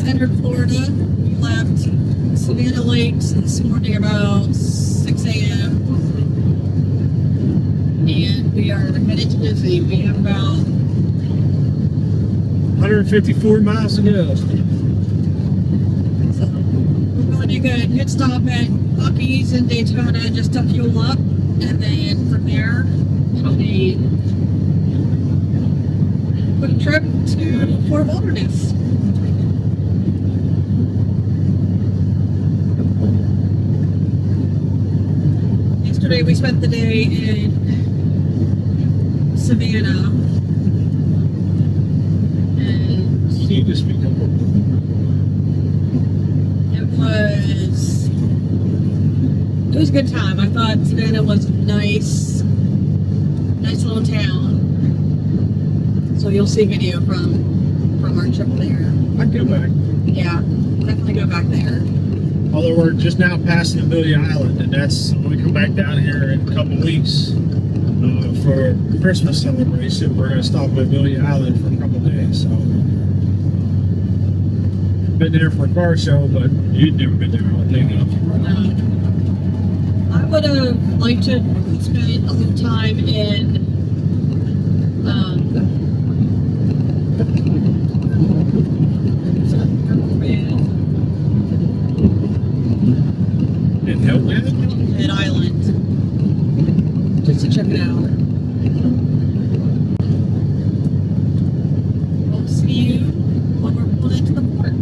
entered Florida. We left Savannah Lakes this morning about 6 a.m. And we are headed to Disney. We have about 154 miles to go. So we're going to make a good stop at Buc-ee's in Daytona just to fuel up, and then from there it'll be a quick trip to Fort Wilderness. Yesterday we spent the day in Savannah. You just speak up. It was a good time. I thought Savannah was nice little town. So you'll see video from our trip there. I'd go back. Yeah, definitely go back there. Although we're just now passing Amelia Island, and that's when we come back down here in a couple weeks for Christmas celebration. We're going to stop at Amelia Island for a couple days. So. Been there for a car show, but you'd never been there, I would think. I would have liked to spend a little time in Hillhead Island just to check it out. We'll see you when we're pulling into the port.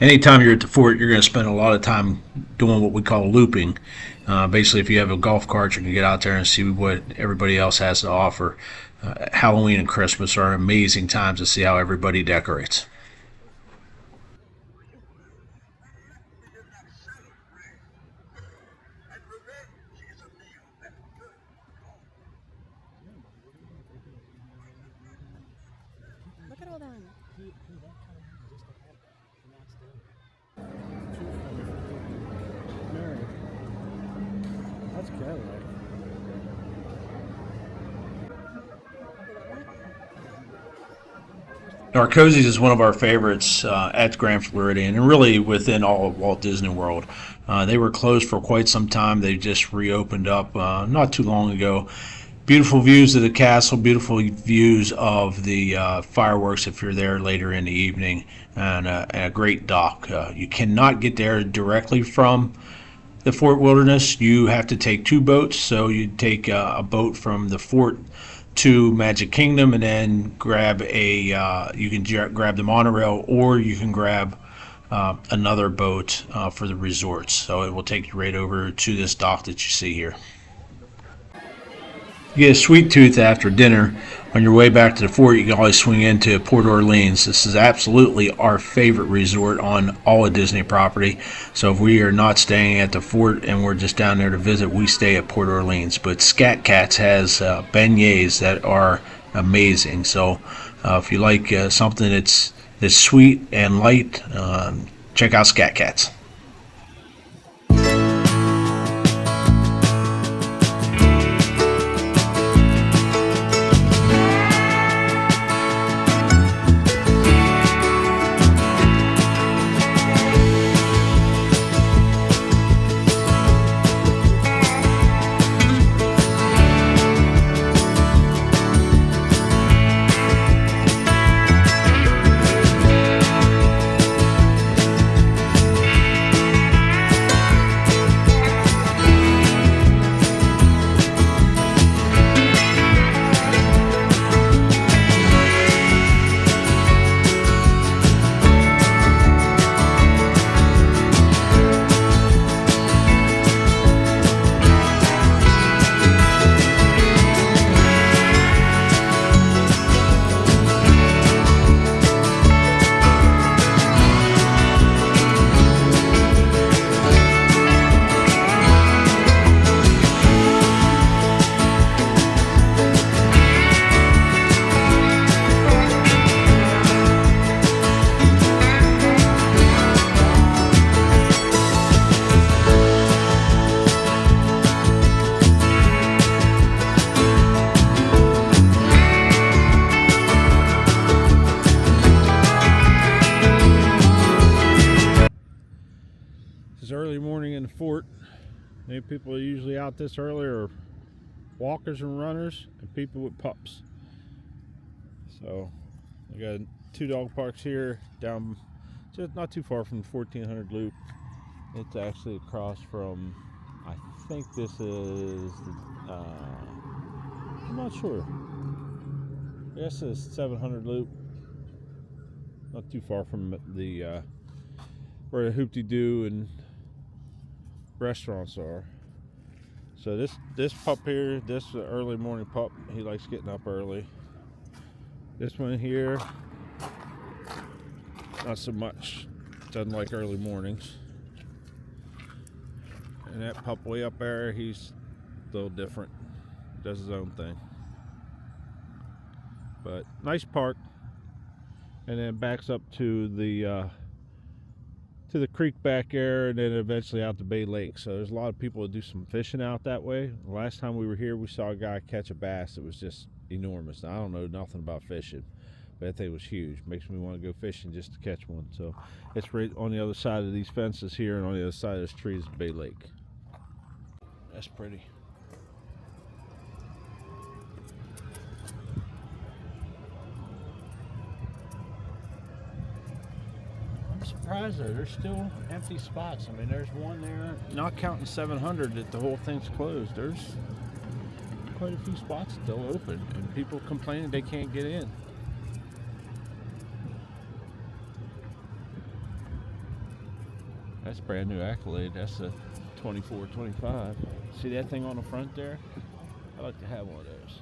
Anytime you're at the fort, you're going to spend a lot of time doing what we call looping. Basically, if you have a golf cart, you can get out there and see what everybody else has to offer. Halloween and Christmas are amazing times to see how everybody decorates. Look at all them. Our Cozies is one of our favorites at Grand Floridian and really within all of Walt Disney World. They were closed for quite some time. They just reopened up not too long ago. Beautiful views of the castle, beautiful views of the fireworks if you're there later in the evening, and a great dock. You cannot get there directly from the Fort Wilderness. You have to take two boats. So you take a boat from the fort to Magic Kingdom, and then grab you can grab the monorail, or you can grab another boat for the resorts. So it will take you right over to this dock that you see here. You get a sweet tooth after dinner. On your way back to the fort, you can always swing into Port Orleans. This is absolutely our favorite resort on all of Disney property. So if we are not staying at the fort and we're just down there to visit, we stay at Port Orleans. But Scat Cats has beignets that are amazing. So if you like something that's sweet and light, check out Scat Cats. It's early morning in the fort. Many people are usually out this early are walkers and runners and people with pups. So we got 2 dog parks here down just not too far from the 1400 loop. It's actually across from, I think this is I'm not sure. I guess it's 700 loop. Not too far from the where the Hoop-de-Doo and restaurants are. So this pup here, this is an early morning pup. He likes getting up early. This one here, not so much. Doesn't like early mornings. And that pup way up there, he's a little different. Does his own thing. But nice park. And then backs up to the creek back there, and then eventually out to Bay Lake. So there's a lot of people that do some fishing out that way. The last time we were here, we saw a guy catch a bass that was just enormous. Now, I don't know nothing about fishing, but that thing was huge. Makes me want to go fishing just to catch one. So it's right on the other side of these fences here, and on the other side of this tree is Bay Lake. That's pretty. Surprised though, there's still empty spots. I mean, there's one there, not counting 700 that the whole thing's closed. There's quite a few spots still open, and people complaining they can't get in. That's brand new Accolade. That's a 24-25. See that thing on the front there? I'd like to have one of those.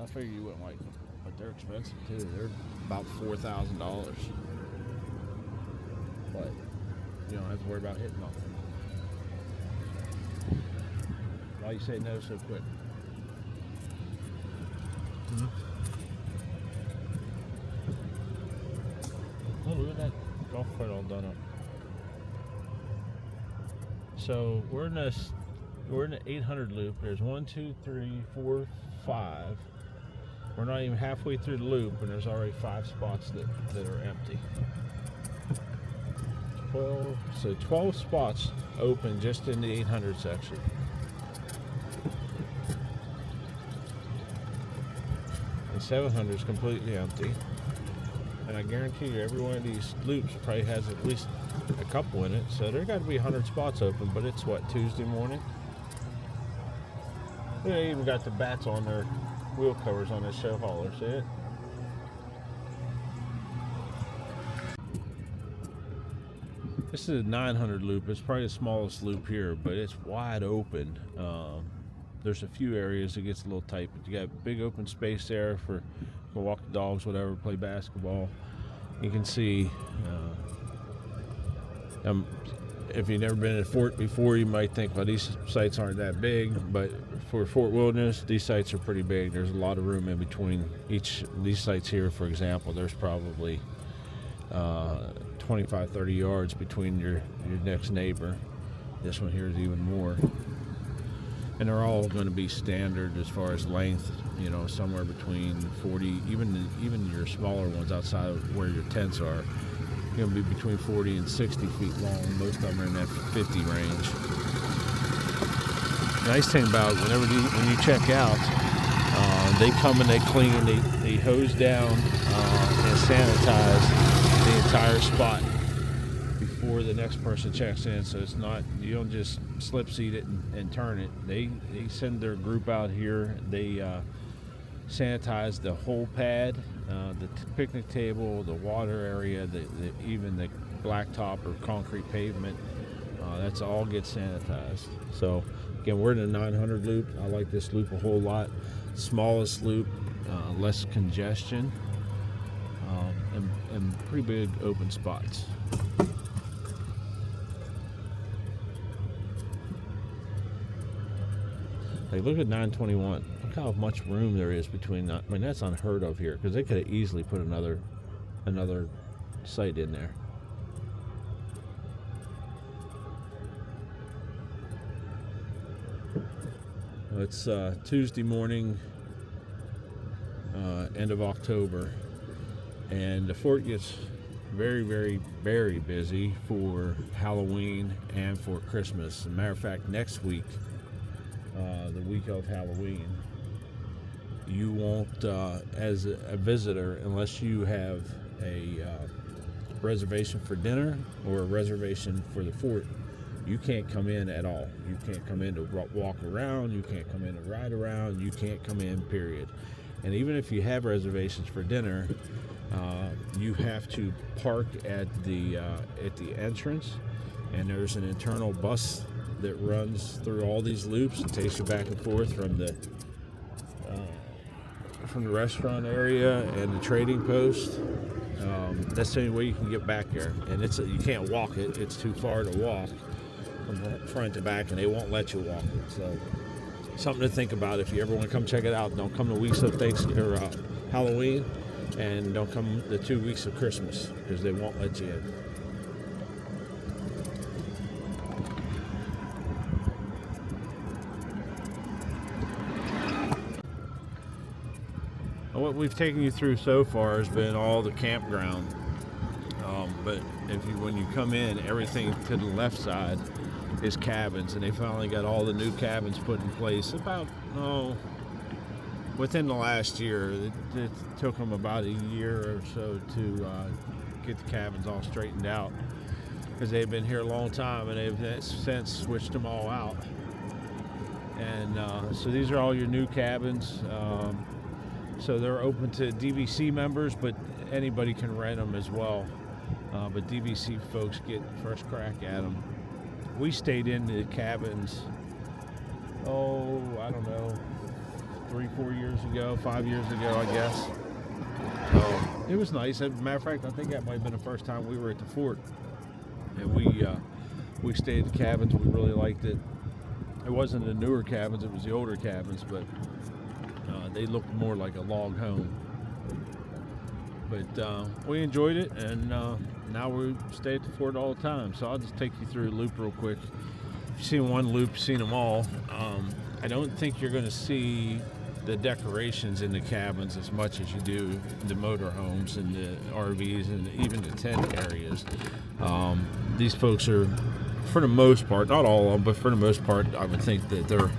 I figure you wouldn't like them, but they're expensive too. They're about $4,000. But you don't have to worry about hitting nothing. Why you say no so quick? Oh, look at that golf cart all done up. So we're in the 800 loop. There's 1, 2, 3, 4, 5. We're not even halfway through the loop, and there's already 5 spots that are empty. 12 spots open just in the 800 section. And 700 is completely empty. And I guarantee you every one of these loops probably has at least a couple in it. So there got to be 100 spots open, but it's what, Tuesday morning? They even got the bats on their wheel covers on this show hauler, see it? This is a 900 loop. It's probably the smallest loop here, but it's wide open. There's a few areas that gets a little tight, but you got big open space there for go walk the dogs, whatever, play basketball. You can see, if you've never been at Fort before, you might think, well, these sites aren't that big, but for Fort Wilderness, these sites are pretty big. There's a lot of room in between each of these sites here. For example, there's probably 25, 30 yards between your next neighbor. This one here is even more. And they're all going to be standard as far as length, somewhere between 40, even your smaller ones outside of where your tents are, going to be between 40 and 60 feet long. Most of them are in that 50 range. The nice thing about when you check out, they come and they clean, they hose down and sanitize the entire spot before the next person checks in. So it's not, you don't just slip seat it and turn it. They send their group out here. They sanitize the whole pad, the picnic table, the water area, even the blacktop or concrete pavement. That's all gets sanitized. So again, we're in the 900 loop. I like this loop a whole lot. Smallest loop, less congestion, and pretty big open spots. Like, look at 921. Look how much room there is between that. I mean, that's unheard of here, because they could have easily put another site in there. It's Tuesday morning, end of October, and the fort gets very, very, very busy for Halloween and for Christmas. As a matter of fact, next week, the week of Halloween, you won't, as a visitor, unless you have a reservation for dinner or a reservation for the fort, you can't come in at all. You can't come in to walk around. You can't come in to ride around. You can't come in, period. And even if you have reservations for dinner, you have to park at the entrance, and there's an internal bus that runs through all these loops and takes you back and forth from the restaurant area and the trading post. That's the only way you can get back there, and you can't walk it. It's too far to walk from front to back, and they won't let you walk it. So something to think about if you ever want to come check it out. Don't come the weeks of Halloween, and don't come the 2 weeks of Christmas, because they won't let you in. What we've taken you through so far has been all the campground, but when you come in, everything to the left side is cabins, and they finally got all the new cabins put in place about within the last year. It took them about a year or so to get the cabins all straightened out, because they've been here a long time, and they've since switched them all out. And so these are all your new cabins. So they're open to DVC members, but anybody can rent them as well. But DVC folks get first crack at them. We stayed in the cabins, I don't know, 3-4 years ago, 5 years ago, I guess. So it was nice. As a matter of fact, I think that might have been the first time we were at the fort. And we stayed at the cabins. We really liked it. It wasn't the newer cabins, it was the older cabins, but they looked more like a log home. But we enjoyed it, and now we stay at the fort all the time. So I'll just take you through the loop real quick. If you've seen one loop, you've seen them all. I don't think you're going to see the decorations in the cabins as much as you do the motorhomes and the RVs and even the tent areas. These folks are, for the most part, not all of them, but for the most part, I would think that they're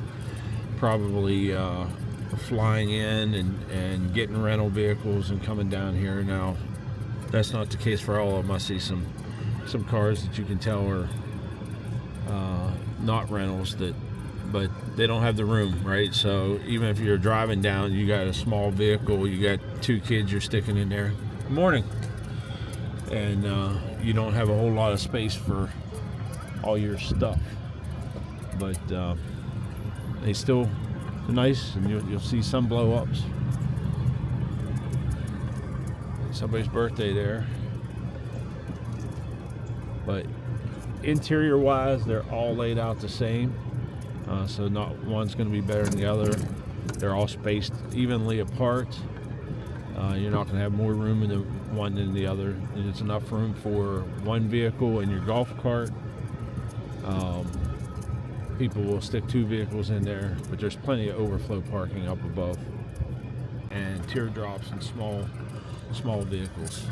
probably flying in and getting rental vehicles and coming down here. Now, that's not the case for all of them. I see some cars that you can tell are not rentals, but they don't have the room, right? So even if you're driving down, you got a small vehicle, you got 2 kids you're sticking in there. Good morning. And you don't have a whole lot of space for all your stuff. But they still are nice, and you'll see some blow-ups. Somebody's birthday there. But interior-wise, they're all laid out the same. So not one's going to be better than the other. They're all spaced evenly apart. You're not going to have more room in the one than the other. And it's enough room for one vehicle and your golf cart. People will stick 2 vehicles in there, but there's plenty of overflow parking up above. And teardrops and small vehicles.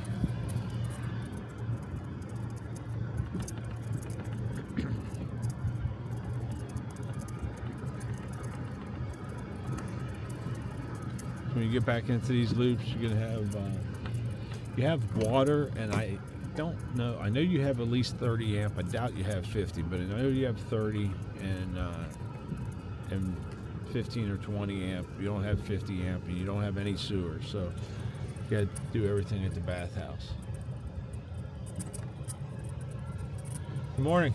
When you get back into these loops, you're gonna have you have water, and I don't know. I know you have at least 30 amp. I doubt you have 50, but I know you have 30 and 15 or 20 amp. You don't have 50 amp, and you don't have any sewer, so you got to do everything at the bathhouse. Good morning.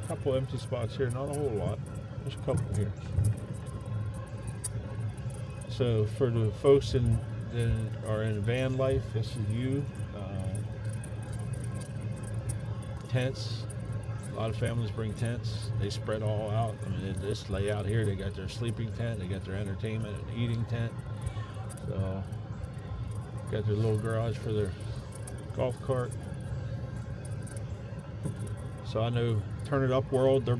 A couple empty spots here, not a whole lot. There's a couple here. So for the folks that are in van life, this is you. Tents. A lot of families bring tents. They spread all out. I mean, this layout here, they got their sleeping tent, they got their entertainment and eating tent. So, got their little garage for their golf cart. So I know Turn It Up World, they're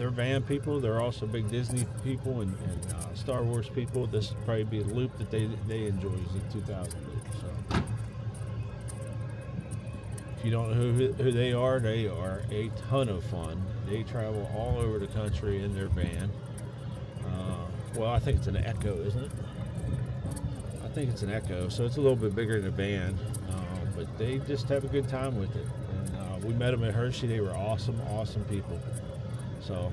van people. They're also big Disney people and Star Wars people. This would probably be a loop that they enjoy, is the 2000 loop. So if you don't know who they are a ton of fun. They travel all over the country in their van. Well, I think it's an Echo, isn't it? I think it's an Echo, so it's a little bit bigger than a van, but they just have a good time with it. We met them at Hershey. They were awesome people. So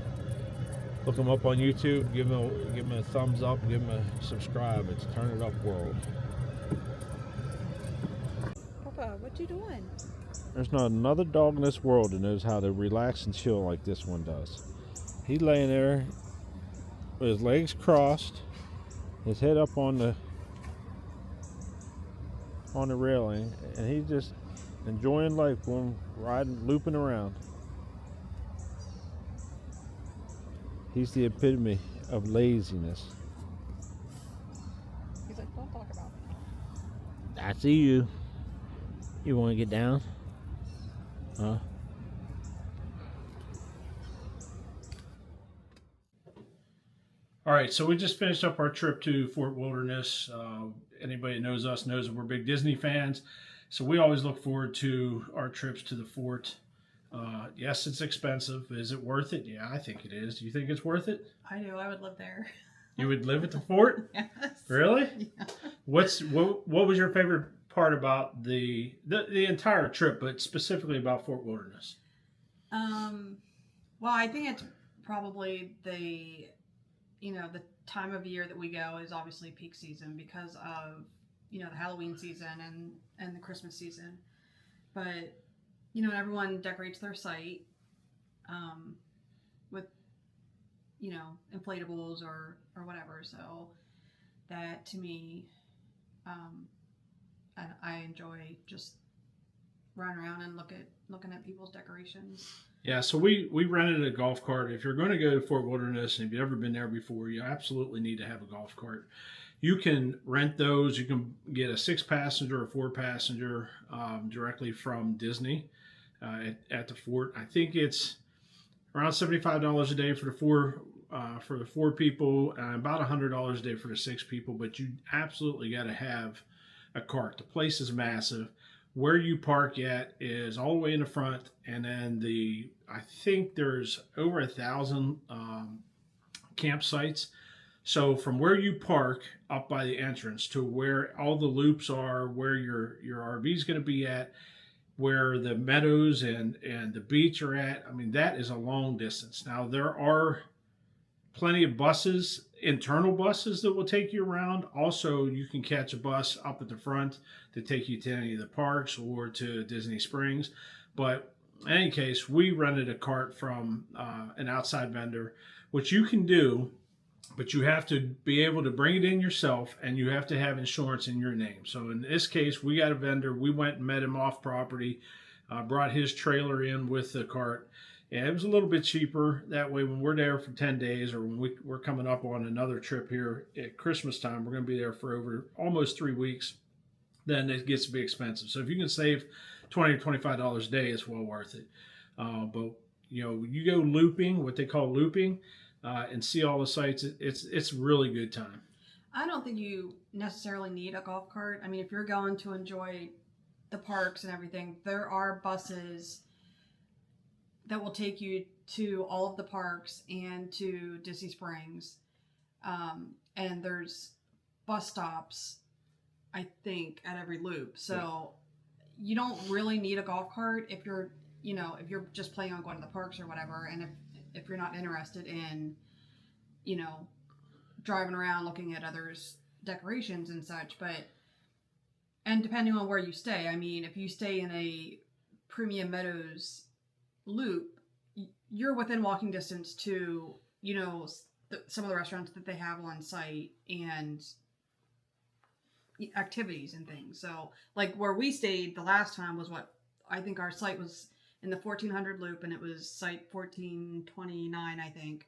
look them up on YouTube. Give them a thumbs up. Give them a subscribe. It's Turn It Up World. Papa, what you doing? There's not another dog in this world that knows how to relax and chill like this one does. He's laying there with his legs crossed, his head up on the railing, and he's just enjoying life, going riding, looping around. He's the epitome of laziness. He's like, don't talk about me. I see you. You want to get down? Huh? All right, so we just finished up our trip to Fort Wilderness. Anybody that knows us knows that we're big Disney fans. So we always look forward to our trips to the fort. Yes, it's expensive. Is it worth it? Yeah, I think it is. Do you think it's worth it? I do. I would live there. You would live at the fort? Yes. Really? Yeah. What was your favorite part about the entire trip, but specifically about Fort Wilderness? Well, I think it's probably the time of year that we go is obviously peak season because of the Halloween season and the Christmas season. But everyone decorates their site with inflatables or whatever. So that to me, I enjoy just running around and looking at people's decorations. Yeah, so we rented a golf cart. If you're going to go to Fort Wilderness and if you've ever been there before, you absolutely need to have a golf cart. You can rent those. You can get a 6-passenger or 4-passenger directly from Disney at the fort. I think it's around $75 a day for the for the 4 people, and about $100 a day for the 6 people. But you absolutely got to have a cart. The place is massive. Where you park at is all the way in the front, and then I think there's over 1,000 campsites. So from where you park up by the entrance to where all the loops are, where your RV is going to be at, where the meadows and the beach are at, I mean, that is a long distance. Now, there are plenty of buses, internal buses that will take you around. Also, you can catch a bus up at the front to take you to any of the parks or to Disney Springs. But in any case, we rented a cart from an outside vendor, which you can do, but you have to be able to bring it in yourself, and you have to have insurance in your name. So in this case, we got a vendor. We went and met him off property, brought his trailer in with the cart, and it was a little bit cheaper. That way, when we're there for 10 days, or when we're coming up on another trip here at Christmas time, we're going to be there for over almost 3 weeks, then it gets to be expensive. So if you can save $20 or $25 a day, it's well worth it. But you go looping, what they call looping, and see all the sites. It's really good time. I don't think you necessarily need a golf cart. I mean, if you're going to enjoy the parks and everything, there are buses that will take you to all of the parks and to Disney Springs. And there's bus stops, I think, at every loop. So you don't really need a golf cart if you're just planning on going to the parks or whatever. And if you're not interested in, driving around looking at others' decorations and such, and depending on where you stay, I mean, if you stay in a Premium Meadows loop, you're within walking distance to, some of the restaurants that they have on site and activities and things. So, like where we stayed the last time was I think our site was in the 1400 loop, and it was site 1429, I think.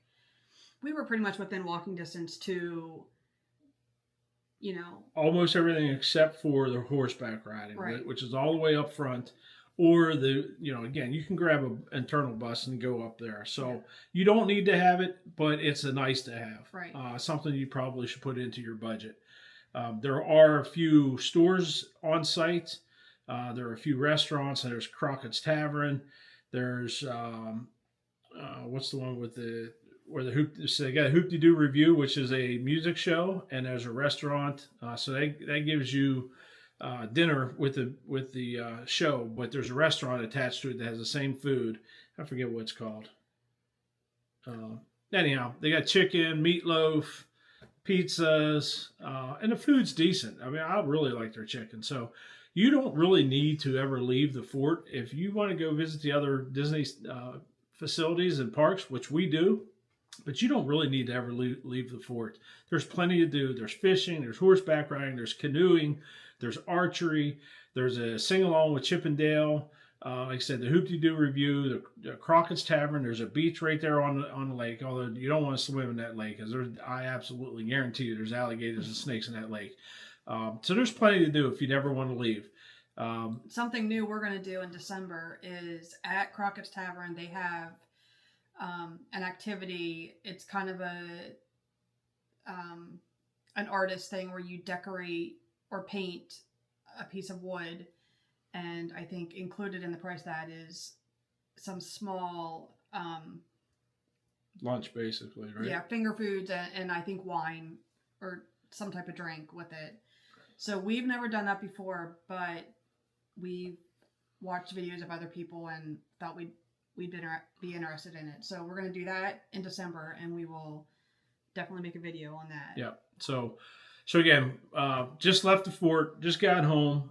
We were pretty much within walking distance to, almost everything except for the horseback riding, right, which is all the way up front. Or again, you can grab an internal bus and go up there. So you don't need to have it, but it's a nice to have. Right. Something you probably should put into your budget. There are a few stores on site. There are a few restaurants. There's Crockett's Tavern. There's what's the one with so they got a Hoop-de-Doo Review, which is a music show, and there's a restaurant. So that gives you dinner with the show, but there's a restaurant attached to it that has the same food. I forget what it's called. Anyhow, they got chicken, meatloaf, pizzas, and the food's decent. I mean, I really like their chicken. So you don't really need to ever leave the fort. If you want to go visit the other Disney facilities and parks, which we do, but you don't really need to ever leave the fort. There's plenty to do. There's fishing, there's horseback riding, there's canoeing, there's archery, there's a sing-along with Chip and Dale. Like I said, the Hoop-de-Doo Review, the Crockett's Tavern. There's a beach right there on the lake, although you don't want to swim in that lake, because I absolutely guarantee you there's alligators and snakes in that lake. So there's plenty to do if you never want to leave. Something new we're going to do in December is at Crockett's Tavern, they have an activity. It's kind of an artist thing where you decorate or paint a piece of wood, and I think included in the price that is some small lunch, basically, right? Yeah, finger foods and I think wine or some type of drink with it. So we've never done that before, but we watched videos of other people and thought we'd be interested in it. So we're going to do that in December, and we will definitely make a video on that. Yeah. So again, just left the fort, just got home.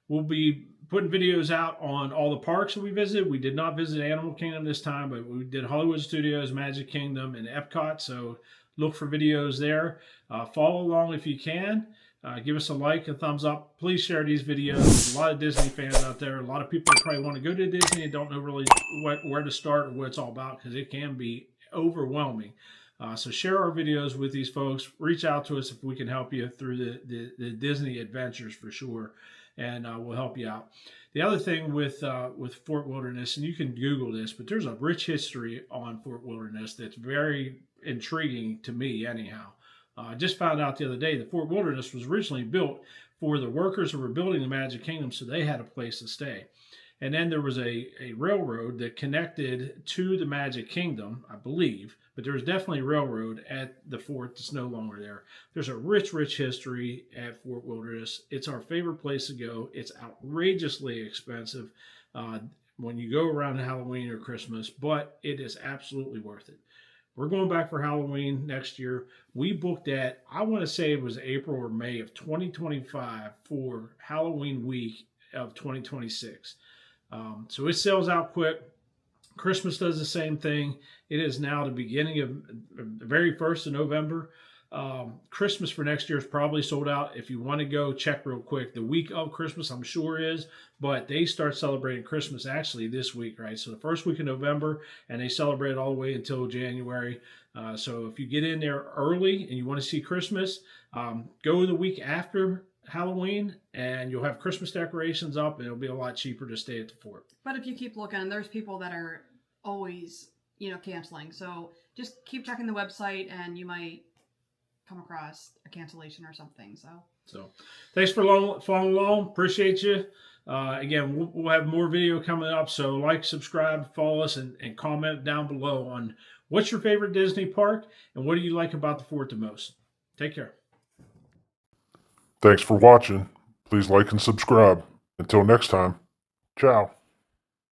We'll be putting videos out on all the parks that we visited. We did not visit Animal Kingdom this time, but we did Hollywood Studios, Magic Kingdom, and Epcot. So look for videos there. Follow along if you can. Give us a like, a thumbs up. Please share these videos. There's a lot of Disney fans out there. A lot of people probably want to go to Disney and don't know really where to start or what it's all about, because it can be overwhelming. So share our videos with these folks. Reach out to us if we can help you through the Disney adventures for sure, and we'll help you out. The other thing with Fort Wilderness, and you can Google this, but there's a rich history on Fort Wilderness that's very intriguing to me anyhow. I just found out the other day that Fort Wilderness was originally built for the workers who were building the Magic Kingdom, so they had a place to stay. And then there was a railroad that connected to the Magic Kingdom, I believe, but there was definitely a railroad at the fort that's no longer there. There's a rich, rich history at Fort Wilderness. It's our favorite place to go. It's outrageously expensive when you go around Halloween or Christmas, but it is absolutely worth it. We're going back for Halloween next year. We booked that, I want to say it was April or May of 2025 for Halloween week of 2026. So it sells out quick. Christmas does the same thing. It is now the beginning of the very 1st of November. Christmas for next year is probably sold out. If you want to go, check real quick. The week of Christmas, I'm sure is, but they start celebrating Christmas actually this week, right? So the first week of November, and they celebrate all the way until January. So if you get in there early and you want to see Christmas, go the week after Halloween, and you'll have Christmas decorations up, and it'll be a lot cheaper to stay at the fort. But if you keep looking, there's people that are always, canceling. So just keep checking the website, and you might come across a cancellation or something. So thanks for following along. Appreciate you. Again, we'll have more video coming up. So like, subscribe, follow us, and comment down below on what's your favorite Disney park and what do you like about the fort the most. Take care. Thanks for watching. Please like and subscribe. Until next time, ciao.